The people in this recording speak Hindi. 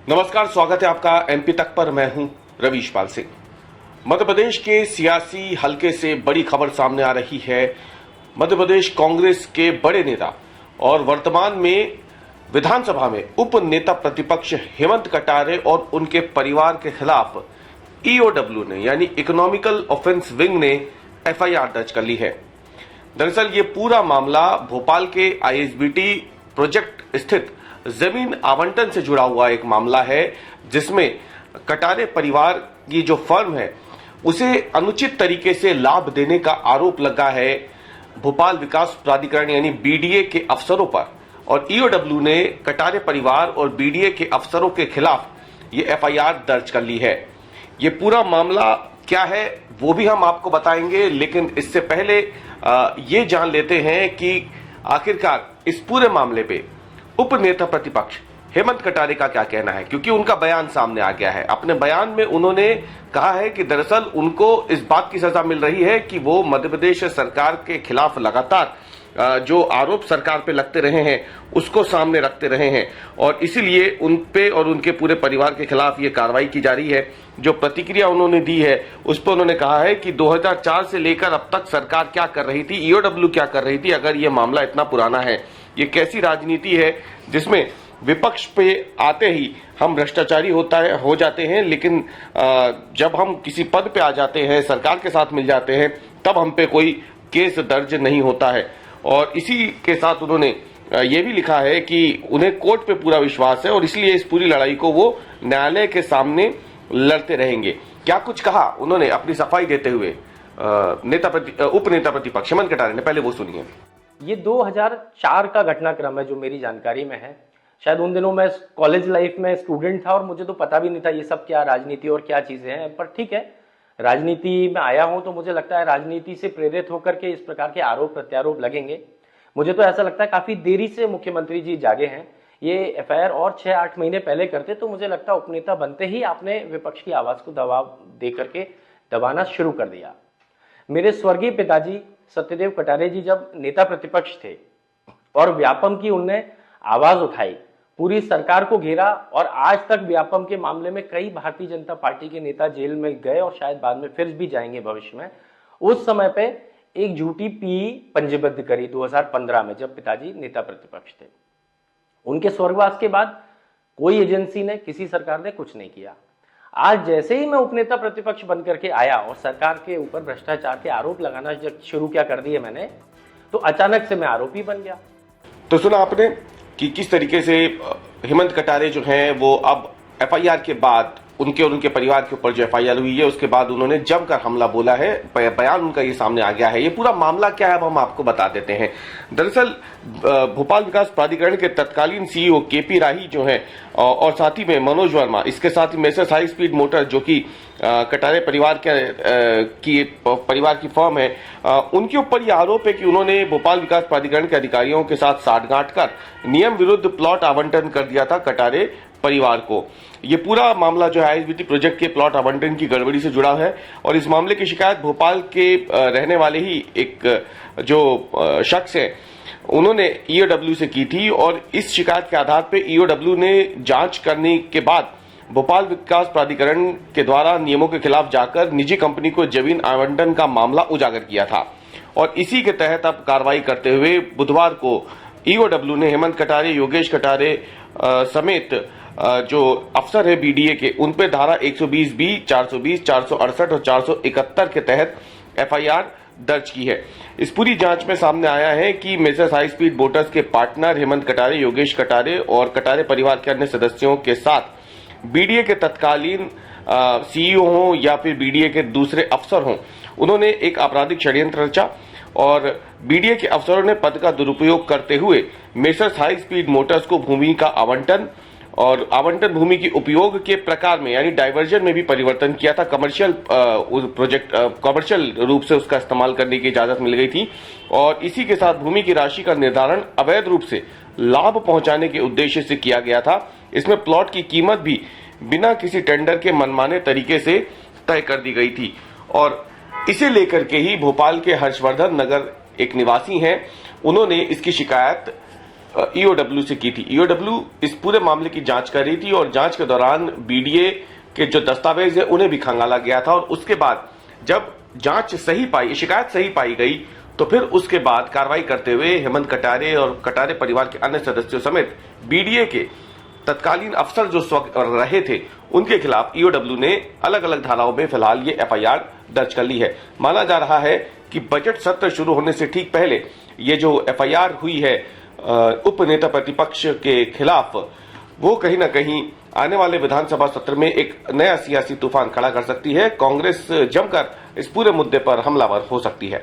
नमस्कार, स्वागत है आपका एमपी तक पर। मैं हूं रवीश पाल सिंह। मध्य प्रदेश के सियासी हलके से बड़ी खबर सामने आ रही है। मध्य प्रदेश कांग्रेस के बड़े नेता और वर्तमान में विधानसभा में उप नेता प्रतिपक्ष हेमंत कटारे और उनके परिवार के खिलाफ ईओडब्ल्यू ने यानी इकोनॉमिकल ऑफेंस विंग ने एफआईआर दर्ज कर ली है। दरअसल ये पूरा मामला भोपाल के आईएसबीटी प्रोजेक्ट स्थित जमीन आवंटन से जुड़ा हुआ एक मामला है, जिसमें कटारे परिवार की जो फर्म है उसे अनुचित तरीके से लाभ देने का आरोप लगा है भोपाल विकास प्राधिकरण यानी बीडीए के अफसरों पर। और ईओडब्ल्यू ने कटारे परिवार और बीडीए के अफसरों के खिलाफ ये एफआईआर दर्ज कर ली है। ये पूरा मामला क्या है वो भी हम आपको बताएंगे, लेकिन इससे पहले ये जान लेते हैं कि आखिरकार इस पूरे मामले पे उप नेता प्रतिपक्ष हेमंत कटारे का क्या कहना है, क्योंकि उनका बयान सामने आ गया है। अपने बयान में उन्होंने कहा है कि दरअसल उनको इस बात की सजा मिल रही है कि वो मध्य प्रदेश सरकार के खिलाफ लगातार जो आरोप सरकार पे लगते रहे हैं उसको सामने रखते रहे हैं, और इसीलिए उन पे और उनके पूरे परिवार के खिलाफ ये कार्रवाई की जा रही है। जो प्रतिक्रिया उन्होंने दी है उस पर उन्होंने कहा है कि 2004 से लेकर अब तक सरकार क्या कर रही थी, ईओडब्ल्यू क्या कर रही थी। अगर ये मामला इतना पुराना है, ये कैसी राजनीति है जिसमें विपक्ष पे आते ही हम भ्रष्टाचारी हो जाते हैं, लेकिन जब हम किसी पद पे आ जाते हैं, सरकार के साथ मिल जाते हैं, तब हम पे कोई केस दर्ज नहीं होता है। और इसी के साथ उन्होंने ये भी लिखा है कि उन्हें कोर्ट पे पूरा विश्वास है और इसलिए इस पूरी लड़ाई को वो न्यायालय के सामने लड़ते रहेंगे। क्या कुछ कहा उन्होंने अपनी सफाई देते हुए उप नेता प्रतिपक्ष हेमंत कटारे ने, पहले वो सुनिए। ये 2004 का घटनाक्रम है जो मेरी जानकारी में है। शायद उन दिनों मैं कॉलेज लाइफ में स्टूडेंट था और मुझे तो पता भी नहीं था ये सब क्या राजनीति और क्या चीजें हैं। पर ठीक है, राजनीति में आया हूं तो मुझे लगता है राजनीति से प्रेरित होकर के इस प्रकार के आरोप प्रत्यारोप लगेंगे। मुझे तो ऐसा लगता है काफी देरी से मुख्यमंत्री जी जागे हैं। ये एफआईआर और 6-8 महीने पहले करते तो मुझे लगता है उपनेता बनते ही आपने विपक्ष की आवाज को दबाव दे करके दबाना शुरू कर दिया। मेरे स्वर्गीय पिताजी सत्यदेव कटारे जी जब नेता प्रतिपक्ष थे और व्यापम की उनने आवाज उठाई, पूरी सरकार को घेरा, और आज तक व्यापम के मामले में कई भारतीय जनता पार्टी के नेता जेल में गए और शायद बाद में फिर भी जाएंगे भविष्य में। उस समय पे एक झूठी पीई पंजीबद्ध करी 2015 में जब पिताजी नेता प्रतिपक्ष थे। उनके स्वर्गवास के बाद कोई एजेंसी ने, किसी सरकार ने कुछ नहीं किया। आज जैसे ही मैं उपनेता प्रतिपक्ष बन करके आया और सरकार के ऊपर भ्रष्टाचार के आरोप लगाना जब शुरू क्या कर दिए मैंने, तो अचानक से मैं आरोपी बन गया। तो सुना आपने कि किस तरीके से हेमंत कटारे जो हैं वो अब एफआईआर के बाद उनके और उनके परिवार के ऊपर जो एफआईआर हुई है उसके बाद उन्होंने जमकर हमला बोला है। बयान उनका ये सामने आ गया है। ये पूरा मामला क्या है अब हम आपको बता देते हैं। दरअसल भोपाल विकास प्राधिकरण के तत्कालीन सीईओ केपी राही जो हैं और साथ ही में मनोज वर्मा, इसके साथ ही मेसर्स हाई स्पीड मोटर जो कि कटारे परिवार की फर्म है, उनके ऊपर यह आरोप है कि उन्होंने भोपाल विकास प्राधिकरण के अधिकारियों के साथ साठगांठ कर नियम विरुद्ध प्लॉट आवंटन कर दिया था कटारे परिवार को। ये पूरा मामला जो है आईएसबीटी प्रोजेक्ट के प्लॉट आवंटन की गड़बड़ी से जुड़ा है और इस मामले की शिकायत भोपाल के रहने वाले ही एक जो शख्स है उन्होंने ईओडब्ल्यू से की थी, और इस शिकायत के आधार पर ईओडब्ल्यू ने जांच करने के बाद भोपाल विकास प्राधिकरण के द्वारा नियमों के खिलाफ जाकर निजी कंपनी को जमीन आवंटन का मामला उजागर किया था। और इसी के तहत अब कार्रवाई करते हुए बुधवार को ईओडब्ल्यू ने हेमंत कटारे, योगेश कटारे समेत जो अफसर है बीडीए के, उन पे धारा 120B, 420, 468 और 471 के तहत एफआईआर दर्ज की है। इस पूरी जांच में सामने आया है कि मेसर्स हाई स्पीड मोटर्स के पार्टनर हेमंत कटारे, योगेष कटारे और कटारे परिवार के अन्य सदस्यों के साथ बीडीए के तत्कालीन सीईओ हों या फिर बीडीए के दूसरे अफसर हों, उन्होंने एक आपराधिक षड्यंत्र रचा और बीडीए के अफसरों ने पद का दुरुपयोग करते हुए मेसर्स हाई स्पीड मोटर्स को भूमि का आवंटन और आवंटन भूमि की उपयोग के प्रकार में यानी डाइवर्जन में भी परिवर्तन किया था। कमर्शियल रूप से उसका इस्तेमाल करने की इजाजत मिल गई थी और इसी के साथ भूमि की राशि का निर्धारण अवैध रूप से लाभ पहुंचाने के उद्देश्य से किया गया था। इसमें प्लॉट की कीमत भी बिना किसी टेंडर के मनमाने तरीके से तय कर दी गई थी और इसे लेकर के ही भोपाल के हर्षवर्धन नगर एक निवासी हैं, उन्होंने इसकी शिकायत ईओडब्ल्यू से की थी। ईओडब्ल्यू इस पूरे मामले की जांच कर रही थी और जांच के दौरान बीडीए के जो दस्तावेज है उन्हें भी खंगाला गया था और उसके बाद जब जांच सही पाई, शिकायत सही पाई गई, तो फिर उसके बाद कार्रवाई करते हुए हेमंत कटारे और कटारे परिवार के अन्य सदस्यों समेत बीडीए के तत्कालीन अफसर जो रहे थे उनके खिलाफ ईओडब्ल्यू ने अलग अलग धाराओं में फिलहाल ये एफआईआर दर्ज कर ली है। माना जा रहा है कि बजट सत्र शुरू होने से ठीक पहले ये जो एफआईआर हुई है उप नेता प्रतिपक्ष के खिलाफ, वो कहीं ना कहीं आने वाले विधानसभा सत्र में एक नया सियासी तूफान खड़ा कर सकती है। कांग्रेस जमकर इस पूरे मुद्दे पर हमलावर हो सकती है।